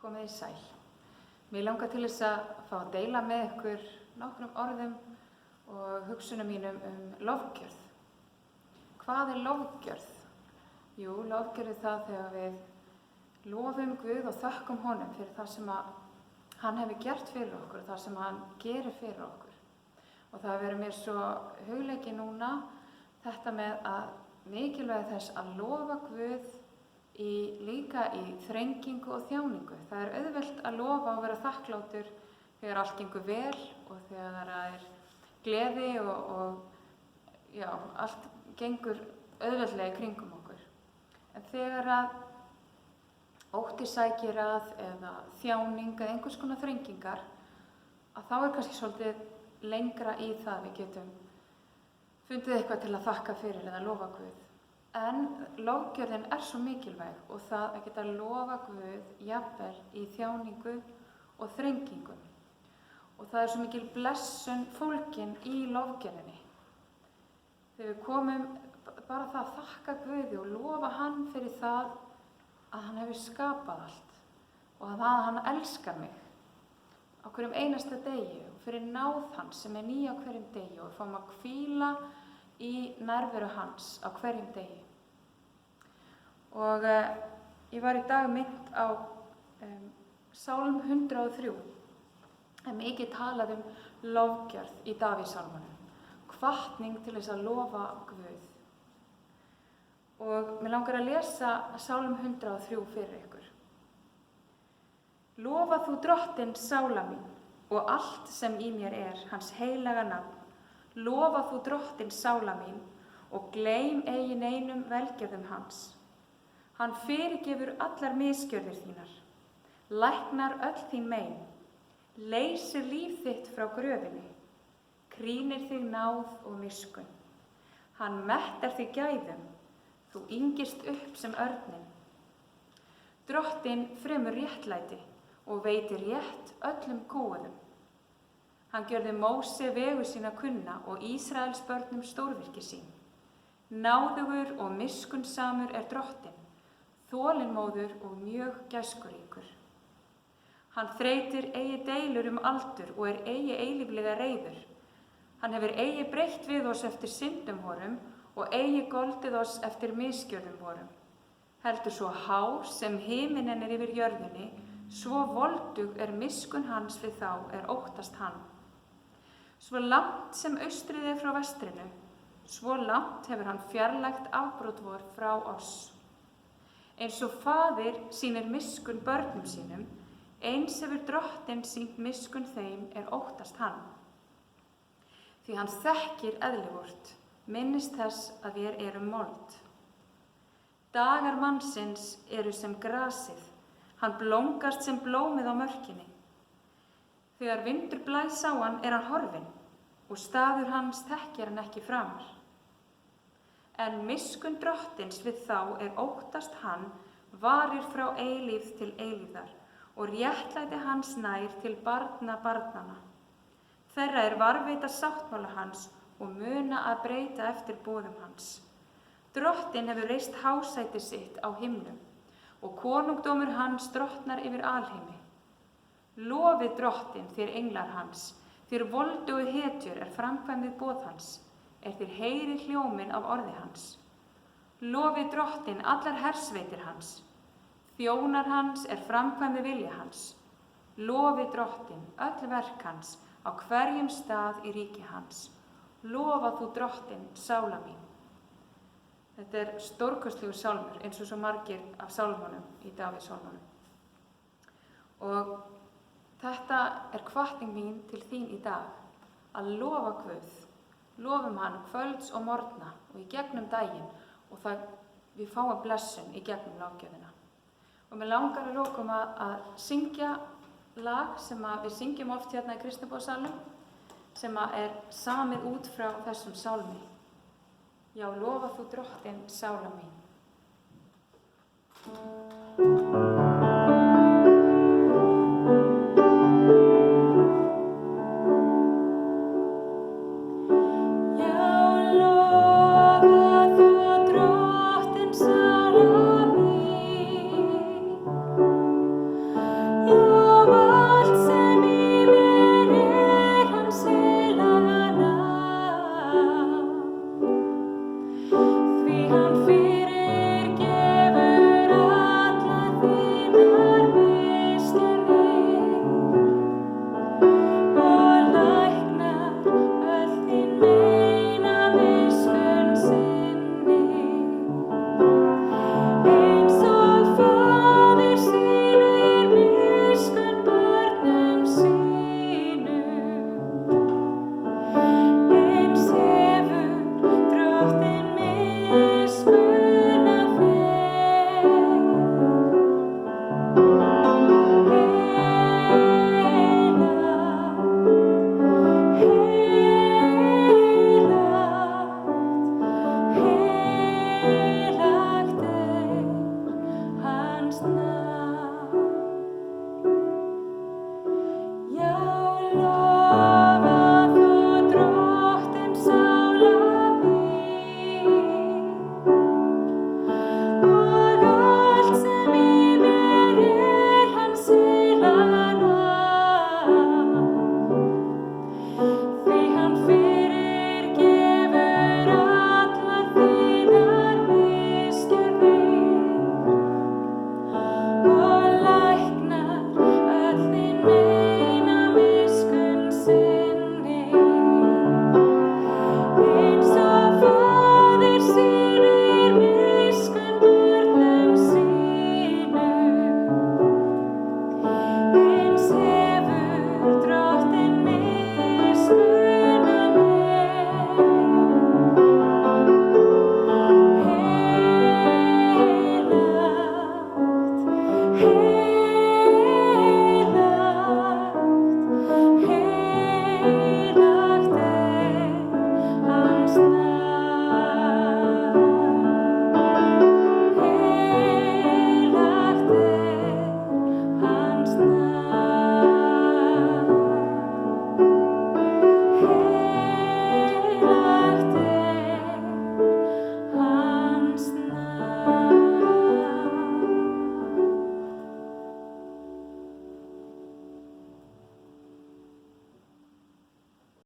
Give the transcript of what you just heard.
Komið þið sæl. Mér langar til þess að fá að deila með ykkur nokkrum orðum og hugsunum mínum lofgjörð. Hvað er lofgjörð? Jú, lofgjörð er það þegar við lofum Guð og þökkum honum fyrir það sem hann hefur gert fyrir okkur og það sem hann gerir fyrir okkur. Og það verður mér svo hugleiki núna þetta með að mikilvægi þess að lofa Guð líka í þrengingu og þjáningu. Það er auðvelt að lofa og vera þakklátur þegar allt gengur vel og þegar það er gleði og allt gengur auðveldlega í kringum okkur. En þegar að ótti sækir að eða þjáning eða einhvers konar þrengingar, að þá er kannski svolítið lengra í það við getum fundið eitthvað til að þakka fyrir eða lofa Guð. En lofgjörðin er svo mikilvæg og það að geta lofa Guð jafnvel í þjáningu og þrengingum. Og það er svo mikil blessun fólgin í lofgjörðinni. Þegar við komum bara það að þakka Guði og lofa hann fyrir það að hann hefur skapað allt og að hann elskar mig á hverjum einasta degi og fyrir náð hans sem er ný á hverjum degi og við fáum að hvíla í nærveru hans á hverjum degi. Og ég var í dag minnt á Sálm 103, en mikið talað lofgjörð í Davíðssálmunum, hvatning til þess að lofa Guð. Og mig langar að lesa Sálm 103 fyrir ykkur. Lofa þú Drottinn sála mín og allt sem í mér er, hans heilaga nafn. Lofa þú Drottinn sála mín og gleym eigi neinum velgjörðum hans. Hann fyrirgefur allar misgjörðir þínar, læknar öll þín mein, leysir líf þitt frá gröfinni, krýnir þig náð og miskunn. Hann mettar þig gæðum, þú yngist upp sem örninn. Drottinn fremur réttlæti og veitir rétt öllum kúguðum. Hann gjörði Móse vegu sína kunna og Ísraels börnum stórvirki sín. Náðugur og miskunnsamur er Drottinn, þolinmóður og mjög gæskuríkur. Hann þreytir eigi deilur aldur og er eigi eilíflega reiður. Hann hefur eigi breytt við oss eftir syndum vorum og eigi goldið oss eftir misgjörðum vorum. Heldur svo há sem himinn er yfir jörðinni, svo voldug er miskunn hans við þá er óttast hann. Svo langt sem austrið er frá vestrinu, svo langt hefur hann fjarlægt afbrot vor frá oss. Eins og faðir sýnir miskunn börnum sínum, eins hefur Drottinn sýnt miskunn þeim er óttast hann. Því hann þekkir eðli vort, minnist þess að við erum mold. Dagar mannsins eru sem grasið, hann blómgast sem blómið á mörkinni. Þegar vindur blæs á hann er hann horfinn og staður hans þekkir hann ekki framar. En miskunn Drottins við þá er óttast hann, varir frá eilífð til eilífðar og réttlæti hans nær til barna barnanna. Þeirra er varðveita sáttmála hans og muna að breyta eftir boðum hans. Drottinn hefur reist hásæti sitt á himnum og konungdómur hans drottnar yfir alheimi. Lofið Drottinn þér englar hans, þér voldugu hetjur er framkvæmið boð hans, þér heyri hljóminn af orði hans. Lofið Drottinn allar hersveitir hans, þjónar hans er framkvæmið vilja hans. Lofið Drottinn öll verk hans á hverjum stað í ríki hans. Lofa þú Drottinn sála mín. Þetta er stórkostlegur sálmur eins og svo margir af sálmunum í Davíðssálmunum. Og þetta er hvatning mín til þín í dag, að lofa Guð. Lofum hann kvölds og morgna og í gegnum daginn og við fáum blessun í gegnum lofgjörðina. Og mig langar að lokum að syngja lag sem við syngjum oft hérna í Kristniboðssalnum sem er samið út frá þessum sálmi. Já, lofa þú Drottinn sála mín.